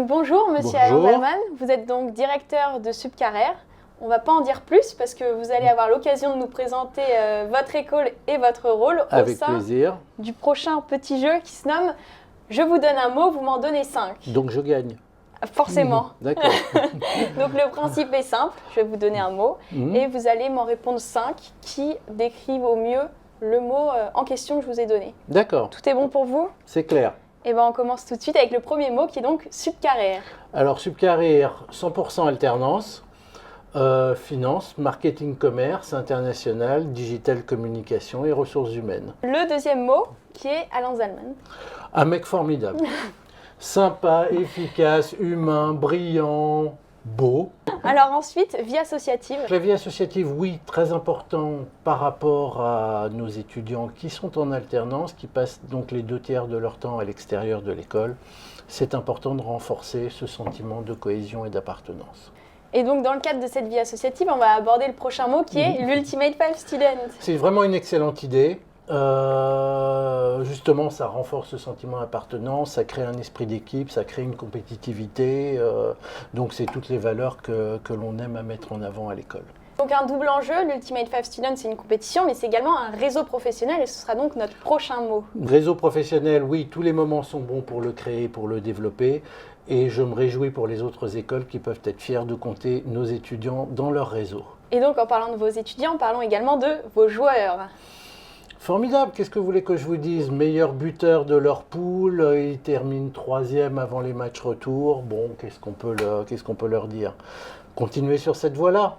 Donc bonjour Monsieur Alain Zalman, vous êtes donc directeur de Subcarrière. On ne va pas en dire plus parce que vous allez avoir l'occasion de nous présenter votre école et votre rôle au sein du prochain petit jeu qui se nomme « Je vous donne un mot, vous m'en donnez 5 ». Donc je gagne. Forcément. D'accord. Donc le principe est simple, je vais vous donner un mot et vous allez m'en répondre 5 qui décrivent au mieux le mot en question que je vous ai donné. D'accord. Tout est bon pour vous? C'est clair. Et bien on commence tout de suite avec le premier mot qui est donc Subcarrière. Alors Subcarrière, 100% alternance, finance, marketing, commerce, international, digital communication et ressources humaines. Le deuxième mot qui est Alain Zalman. Un mec formidable. Sympa, efficace, humain, brillant, beau. Alors ensuite, vie associative. La vie associative, oui, très important par rapport à nos étudiants qui sont en alternance, qui passent donc les 2/3 de leur temps à l'extérieur de l'école. C'est important de renforcer ce sentiment de cohésion et d'appartenance. Et donc dans le cadre de cette vie associative, on va aborder le prochain mot qui est l'Ultimate Five Student. C'est vraiment une excellente idée. Justement, ça renforce ce sentiment d'appartenance, ça crée un esprit d'équipe, ça crée une compétitivité. Donc, c'est toutes les valeurs que l'on aime à mettre en avant à l'école. Donc, un double enjeu, l'Ultimate Five Student, c'est une compétition, mais c'est également un réseau professionnel et ce sera donc notre prochain mot. Réseau professionnel, oui, tous les moments sont bons pour le créer, pour le développer. Et je me réjouis pour les autres écoles qui peuvent être fiers de compter nos étudiants dans leur réseau. Et donc, en parlant de vos étudiants, parlons également de vos joueurs. Formidable, qu'est-ce que vous voulez que je vous dise? Meilleur buteur de leur poule, ils terminent 3e avant les matchs retour. Bon, qu'est-ce qu'on peut leur dire? Continuez sur cette voie-là.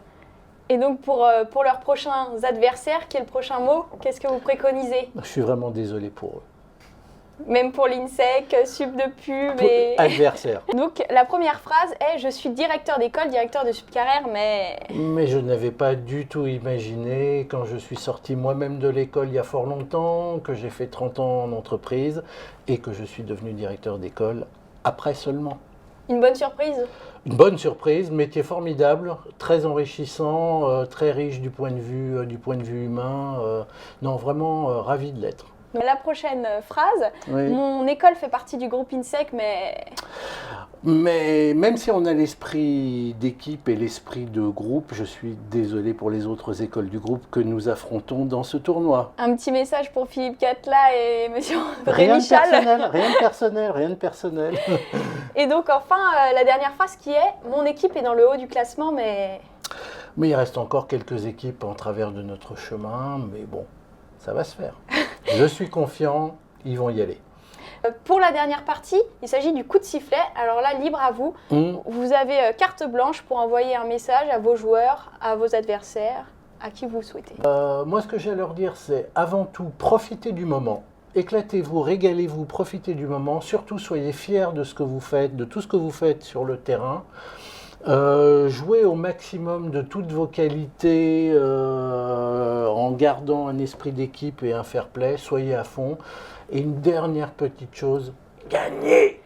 Et donc pour leurs prochains adversaires, quel prochain mot? Qu'est-ce que vous préconisez? Je suis vraiment désolé pour eux. Même pour l'INSEC, sub de pub et... Adversaire. Donc la première phrase est « Je suis directeur d'école, directeur de Subcarrière, mais... » Mais je n'avais pas du tout imaginé, quand je suis sorti moi-même de l'école il y a fort longtemps, que j'ai fait 30 ans en entreprise et que je suis devenu directeur d'école après seulement. Une bonne surprise? Une bonne surprise, métier formidable, très enrichissant, très riche du point de vue humain. Non, vraiment ravi de l'être. La prochaine phrase, oui. Mon école fait partie du groupe INSEC, mais... Mais même si on a l'esprit d'équipe et l'esprit de groupe, je suis désolé pour les autres écoles du groupe que nous affrontons dans ce tournoi. Un petit message pour Philippe Catla et monsieur Rémi Chal. Rien de personnel. Et donc enfin, la dernière phrase qui est « Mon équipe est dans le haut du classement, mais... » Mais il reste encore quelques équipes en travers de notre chemin, mais bon, ça va se faire. Je suis confiant, ils vont y aller. Pour la dernière partie, il s'agit du coup de sifflet. Alors là, libre à vous. Vous avez carte blanche pour envoyer un message à vos joueurs, à vos adversaires, à qui vous souhaitez. Moi, ce que j'ai à leur dire, c'est avant tout, profitez du moment. Éclatez-vous, régalez-vous, profitez du moment. Surtout, soyez fiers de ce que vous faites, de tout ce que vous faites sur le terrain. Jouez au maximum de toutes vos qualités en gardant un esprit d'équipe et un fair play. Soyez à fond. Et une dernière petite chose, gagnez!